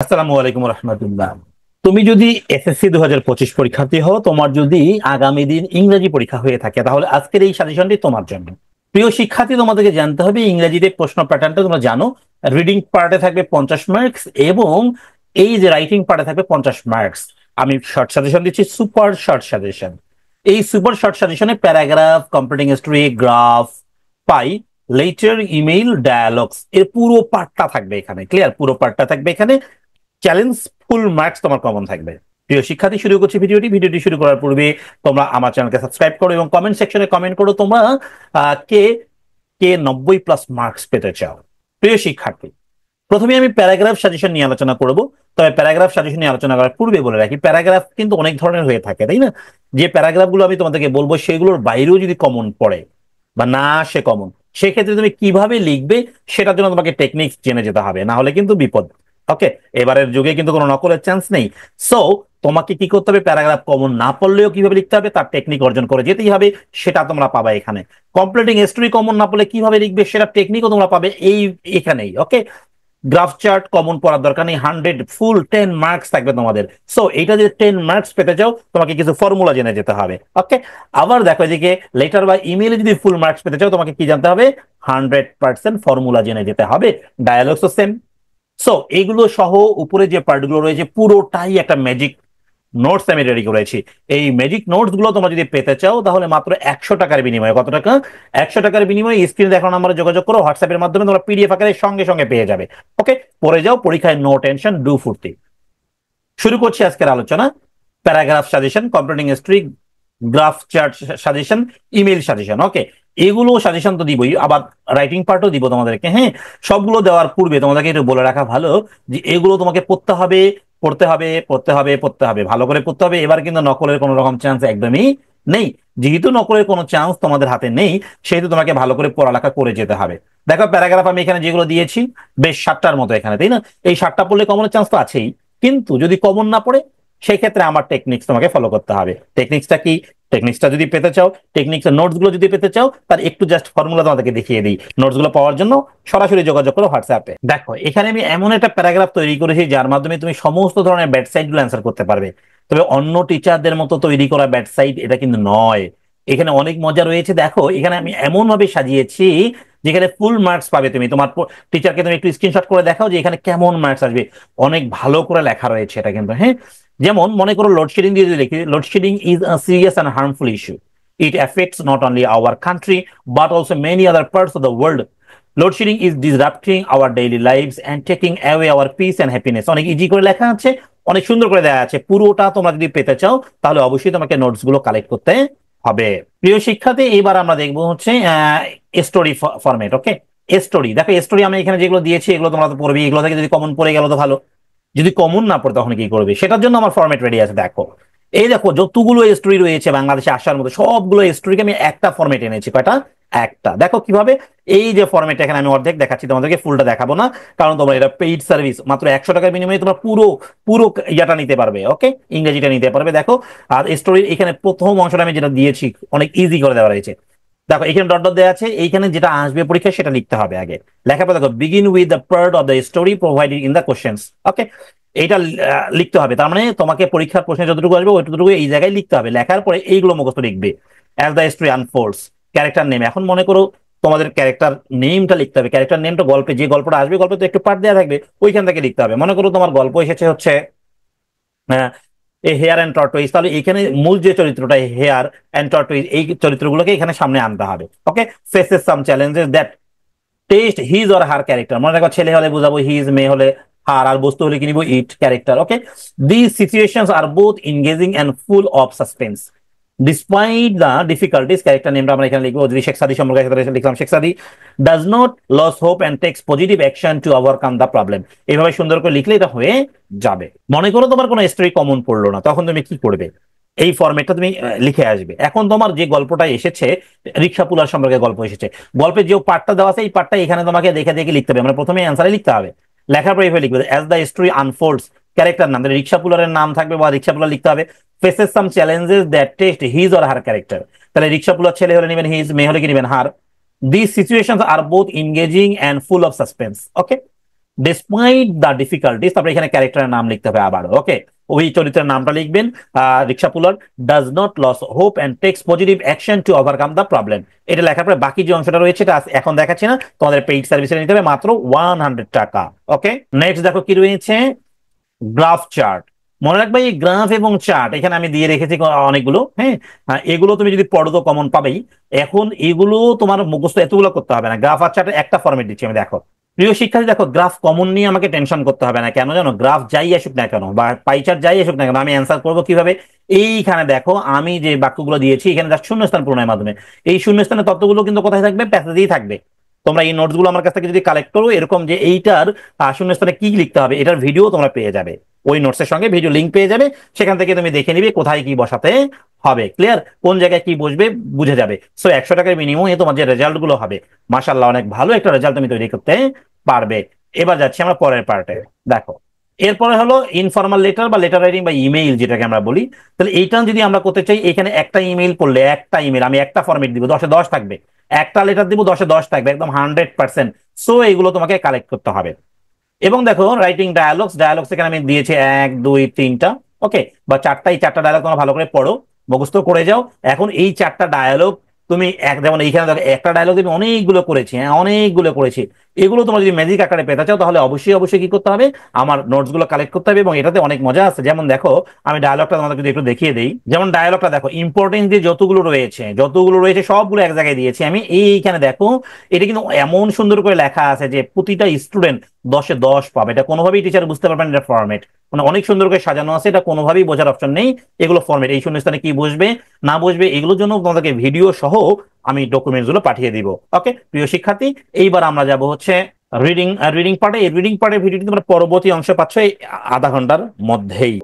আসসালামু আলাইকুম রহমতুল্লাহ। তুমি যদি এসএসসি 2025 পরীক্ষার্থী হও, তোমার যদি আগামী দিন ইংরেজি পরীক্ষা হয়ে থাকে, তাহলে আজকের এই সাজেশনটি তোমার জন্য। প্রিয় শিক্ষার্থী, তোমাদেরকে জানতে হবে ইংরেজিতে প্রশ্ন প্যাটার্নটা তোমরা জানো। রিডিং পার্টে থাকবে 50 মার্কস এবং এই যে রাইটিং পার্টে থাকবে 50 মার্কস। আমি শর্ট সাজেশন দিচ্ছি, সুপার শর্ট সাজেশন। এই সুপার শর্ট সাজেশনে paragraph, computing history, graph, pie, letter, email, dialogues এর পুরো পার্টটা থাকবে এখানে। ক্লিয়ার? পুরো পার্টটা থাকবে এখানে। চ্যালেঞ্জ, ফুল মার্কস তোমার কমন থাকবে। প্রিয় শিক্ষার্থী, শুরু করছি ভিডিওটি শুরু করার পূর্বে তোমরা আমার চ্যানেলকে সাবস্ক্রাইব করো এবং কমেন্ট সেকশনে কমেন্ট করো তোমরা কে কে 90+ মার্কস পেতে চাও। প্রিয় শিক্ষার্থী, প্রথমে আমি প্যারাগ্রাফ সাজেশন নিয়ে আলোচনা করব। তবে প্যারাগ্রাফ সাজেশন নিয়ে আলোচনা করার পূর্বে বলে রাখি, প্যারাগ্রাফ কিন্তু অনেক ধরনের হয়ে থাকে, তাই না? যে প্যারাগ্রাফ গুলো আমি তোমাদেরকে বলবো সেগুলোর বাইরেও যদি কমন পড়ে বা না আসে কমন, সেক্ষেত্রে তুমি কিভাবে লিখবে সেটার জন্য তোমাকে টেকনিক্স জেনে যেতে হবে, না হলে কিন্তু বিপদ। ওকে, এবারের যুগে কিন্তু কোনো নকলের চান্স নেই। সো তোমাকে কি করতে হবে, প্যারাগ্রাফ কমন না পড়লেও কিভাবে লিখতে হবে তার টেকনিক অর্জন করে যেতেই হবে, সেটা তোমরা পাবে এখানে। কমপ্লিটিং হিস্ট্রি কমন না পড়লে কিভাবে লিখবে সেটা টেকনিকও তোমরা পাবে এখানেই। ওকে, গ্রাফ চার্ট কমন পড়ার দরকার নেই, 100 ফুল 10 মার্কস থাকবে তোমাদের। সো এইটা যদি 10 মার্কস পেতে চাও, তোমাকে কিছু ফর্মুলা জেনে যেতে হবে। ওকে, আবার দেখো এদিকে লেটার বা ইমেইলে যদি ফুল মার্কস পেতে চাও, তোমাকে কি জানতে হবে? 100% ফর্মুলা জেনে যেতে হবে। ডায়ালগসও সেম। সো এইগুলো সহ উপরে যে পার্টগুলো রয়েছে পুরোটাই একটা ম্যাজিক নোটস আমি রেডি করেছি। এই ম্যাজিক নোটস গুলো তোমরা যদি পেতে চাও, তাহলে মাত্র 100 টাকার বিনিময়ে, কত টাকা? 100 টাকার বিনিময়ে স্ক্রিনে দেখানো নাম্বারে যোগাযোগ করো, হোয়াটসঅ্যাপের মাধ্যমে তোমরা পিডিএফ আকারে সঙ্গে সঙ্গে পেয়ে যাবে। ওকে, পড়ে যাও, পরীক্ষায় নো টেনশন, ডু ফুর্তি। শুরু করছি আজকের আলোচনা। Paragraph suggestion, computing history, graph chart suggestion, email suggestion. Okay, এগুলো সাজেশন তো দিবই, আবার রাইটিং পার্টও দিব তোমাদেরকে। হ্যাঁ, সবগুলো দেওয়ার পূর্বে তোমাদেরকে একটু বলে রাখা ভালো যে এগুলো তোমাকে পড়তে হবে, পড়তে হবে, পড়তে হবে, পড়তে হবে, ভালো করে পড়তে হবে। এবার কিন্তু নকলের কোনো রকম চান্স একদমই নেই। যেহেতু নকলের কোনো চান্স তোমাদের হাতে নেই, সেহেতু তোমাকে ভালো করে পড়ালেখা করে যেতে হবে। দেখো প্যারাগ্রাফ আমি এখানে যেগুলো দিয়েছি, বেশ 7টার মতো এখানে, তাই না? এই 7টা পড়লে কমনের চান্স তো আছেই, কিন্তু যদি কমন না পড়ে সেই ক্ষেত্রে আমার টেকনিক্স তোমাকে ফলো করতে হবে। টেকনিক্সটা কি? টেকনিক্সটা যদি পেতে চাও, টেকনিক্সের নোটস গুলো যদি পেতে চাও, তার একটু জাস্ট ফর্মুলা তোমাদেরকে দেখিয়ে দিই। নোটস গুলো পাওয়ার জন্য সরাসরি যোগাযোগ করো হোয়াটসঅ্যাপে। দেখো এখানে আমি এমন একটা প্যারাগ্রাফ তৈরি করেছি যার মাধ্যমে তুমি সমস্ত ধরনের ব্যাড সাইড গুলো অ্যান্সার করতে পারবে। তবে অন্য টিচারদের মতো তৈরি করা ব্যাড সাইড এটা কিন্তু নয়। এখানে অনেক মজা রয়েছে। দেখো এখানে আমি এমন ভাবে সাজিয়েছি যেখানে ফুল মার্কস পাবে তুমি। তোমার টিচারকে তুমি একটু স্ক্রিনশট করে দেখাও যে এখানে কেমন মার্কস আসবে। অনেক ভালো করে লেখা রয়েছে এটা কিন্তু। হ্যাঁ, যেমন মনে করো লোডশেডিং দিয়ে যদি লিখি, load shedding is a serious and harmful issue. It affects not only our country but also many other parts of the world. Load shedding is disrupting our daily lives and taking away our peace and happiness. অনেক easy করে লেখা আছে, অনেক সুন্দর করে দেওয়া আছে। পুরোটা তোমরা যদি পেতে চাও, তাহলে অবশ্যই তোমাকে নোটস গুলো কালেক্ট করতে হবে। প্রিয় শিক্ষার্থী, এবার আমরা দেখবো হচ্ছে স্টোরি ফরম্যাট। ওকে, স্টোরি। দেখো স্টোরি আমি এখানে যেগুলো দিয়েছি এগুলো তোমরা তো পড়বে, এগুলো থেকে যদি কমন পড়ে গেল তো ভালো, যদি কমন না পড়ে তখন কি করবে সেটার জন্য আমার ফরম্যাট রেডি আছে। দেখো এই দেখো যতগুলো স্টোরি রয়েছে বাংলাদেশে আসার মতো, সবগুলো স্টোরিকে আমি একটা ফরম্যাট এনেছি। কয়টা? একটা। দেখো কিভাবে, এই যে ফরম্যাট, এখানে আমি অর্ধেক দেখাচ্ছি তোমাদেরকে, ফুলটা দেখাবো না, কারণ তোমরা এটা পেইড সার্ভিস। মাত্র 100 টাকার বিনিময়ে তোমরা পুরো পুরো ইয়াটা নিতে পারবে। ওকে, ইংরেজিটা নিতে পারবে। দেখো, আর স্টোরির এখানে প্রথম অংশটা আমি যেটা দিয়েছি অনেক ইজি করে দেওয়া রয়েছে। দেখো এখানে ডট ডট দেওয়া আছে, এইখানে যেটা আসবে পরীক্ষা সেটা লিখতে হবে আগে। লেখার পর দেখো begin with the part of the story provided in the questions. Okay, এইটা লিখতে হবে। তার মানে তোমাকে পরীক্ষার প্রশ্নে যতটুকু আসবে ওইটুকু এই জায়গায় লিখতে হবে। লেখার পরে এইগুলো মুখস্থ লিখবে। As the story আনফোল্ডস, character name. এখন মনে করো তোমাদের ক্যারেক্টার নেমটা লিখতে হবে। ক্যারেক্টার নেমটা গল্পে, যে গল্পটা আসবে গল্পে তো একটু পার্ট দেওয়া থাকবে, ওইখান থেকে লিখতে হবে। মনে করো তোমার গল্প এসেছে হচ্ছে হেয়ার অ্যান্ড টর্টয়েস, তাহলে এখানে মূল যে চরিত্রটা হেয়ার অ্যান্ড টর্টয়েস, এই চরিত্রগুলোকে এখানে সামনে আনতে হবে। Okay, faces some challenges that test his or her character. মনে রাখো ছেলে হলে বোঝাবো হিজ, মেয়ে হলে হার, আর বস্তু হলে কি নিবো it, character. Okay, this situations are both engaging and full of suspense despite the difficulties. Character নেমটা আমরা এখানে লিখবো। যদি শেখ সাদি সম্পর্কে লিখলাম Sheikh Sadi does not lose hope and takes positive action to overcome the problem. এইভাবে সুন্দর করে লিখলে এটা হয়ে যাবে। মনে করো তোমার কোনো স্টোরি কমন পড়লো না, তখন তুমি কি করবে? এই ফরম্যাটটা তুমি লিখে আসবে। এখন তোমার যে গল্পটা এসেছে, রিক্সা পুলার সম্পর্কে গল্প এসেছে, গল্পের যে পার্টটা দেওয়া আছে এই পার্টটা এখানে তোমাকে দেখে দেখে লিখতে হবে। আমরা প্রথমে অ্যান্সারে লিখতে হবে। লেখার পরে এইভাবে লিখবে, অ্যাজ দ্য স্টোরি আনফোল্ডস, ক্যারেক্টার নাম রিক্সা পুলারের নাম থাকবে বা রিক্সা পুলার লিখতে হবে। Faces some challenges that test his or her character, তাহলে রিক্সা পুলার ছেলে হলে নেবেন হিজ, মেয়ে হলে কি নেবেন her. This situations are both engaging and full of suspense. Okay, despite the difficulties, তারপরে এখানে ক্যারেক্টারের নাম লিখতে হবে আবার। ওকে, ওই চরিত্রের নামটা লিখবেন। Rickshaw puller does not lose hope and takes positive action to overcome the problem. এটা লেখার পরে বাকি যে অংশটা রয়েছে এটা এখন দেখাচ্ছি না, তোমাদের পেইড সার্ভিসে নিতে হবে মাত্র 100 টাকা। ওকে, নেক্সট দেখো কি রয়েছে, গ্রাফ চার্ট। মনে রাখবে এই গ্রাফ এবং চার্ট এখানে আমি দিয়ে রেখেছি অনেকগুলো। হ্যাঁ, এগুলো তুমি যদি পড়ো তো কমন পাবেই। এখন এগুলো তোমার মুখস্থ এতগুলো করতে হবে না, গ্রাফ আর চার্টের একটা ফরম্যাট দিচ্ছি আমি। দেখো প্রিয় শিক্ষার্থী, দেখো গ্রাফ কমন নিয়ে আমাকে টেনশন করতে হবে না। কেন জানো? গ্রাফ যাই আসুক না কেন বা পাই চার্ট যাই আসুক না কেন, আমি অ্যান্সার করবো কিভাবে? এইখানে দেখো আমি যে বাক্যগুলো দিয়েছি এখানে জাস্ট শূন্যস্থান পূরণের মাধ্যমে। এই শূন্যস্থানের তত্ত্বগুলো কিন্তু কোথায় থাকবে? প্যাসেজেই থাকবে। তোমরা এই নোটস গুলো আমার কাছ থেকে যদি কালেক্ট করো, এরকম যে এইটার শূন্যস্থানে কি লিখতে হবে এটার ভিডিও তোমরা পেয়ে যাবে, ওই নোটসের সঙ্গে ভিডিও লিঙ্ক পেয়ে যাবে। সেখান থেকে তুমি দেখে নিবে কোথায় কি বসাতে হবে, ক্লিয়ার? কোন জায়গায় কি বসবে বুঝে যাবে। সো 100 টাকার বিনিময়ে তোমার যে রেজাল্ট গুলো হবে, মাশাআল্লাহ অনেক ভালো একটা রেজাল্ট তুমি তৈরি করতে পারবে। এবার যাচ্ছি আমরা পরের পার্টে। দেখো এরপরে হলো ইনফর্মাল লেটার বা লেটার রাইটিং বা ইমেইল যেটাকে আমরা বলি। তাহলে এইটা যদি আমরা করতে চাই, এখানে একটা ইমেইল করলে, একটা ইমেইল আমি একটা ফরম্যাট দিব, 10-এ 10 থাকবে। একটা লেটার দিব, 10-এ 10 থাকবে, একদম 100%। সো এইগুলো তোমাকে কালেক্ট করতে হবে। এবং দেখো রাইটিং ডায়ালগস, ডায়ালগস এখানে আমি দিয়েছি 1 2 3টা। ওকে, বা 4টা। এই 4টা ডায়ালগ তোমরা ভালো করে পড়ো, মুখস্থ করে যাও। এখন এই 4টা ডায়ালগ তুমি যেমন এইখানে দেখো একটা ডায়ালগ আমি অনেকগুলো করেছি, হ্যাঁ অনেকগুলো করেছি। এগুলো তোমরা যদি ম্যাজিক আকারে পেতে চাও তাহলে অবশ্যই অবশ্যই কি করতে হবে? আমার নোটস গুলো কালেক্ট করতে হবে। এবং এটাতে অনেক মজা আছে। যেমন দেখো আমি ডায়ালগটা তোমাদেরকে যদি একটু দেখিয়ে দিই। যেমন ডায়ালগটা দেখো, ইম্পর্টেন্স দিয়ে যতগুলো রয়েছে সবগুলো এক জায়গায় দিয়েছি আমি। এইখানে দেখো এটা কিন্তু এমন সুন্দর করে লেখা আছে যে প্রতিটা স্টুডেন্ট 10-এ 10 পাবে। এটা কোনোভাবেই টিচার বুঝতে পারবেন এটা ফরম্যাট, মানে অনেক সুন্দর করে সাজানো আছে। এটা কোনোভাবেই বোঝার অপশন নেই। এগুলো ফরম্যাট, এই শূন্যস্থানে কি বসবে না বসবে এগুলোর জন্য তোমাদেরকে ভিডিও সহ আমি ডকুমেন্টস গুলো পাঠিয়ে দিব। ওকে প্রিয় শিক্ষার্থী, এইবার আমরা যাব হচ্ছে রিডিং রিডিং পার্টে। এই রিডিং পার্টের ভিডিওটি তোমরা পরবর্তী অংশে পাচ্ছ এই আধা ঘন্টার মধ্যেই।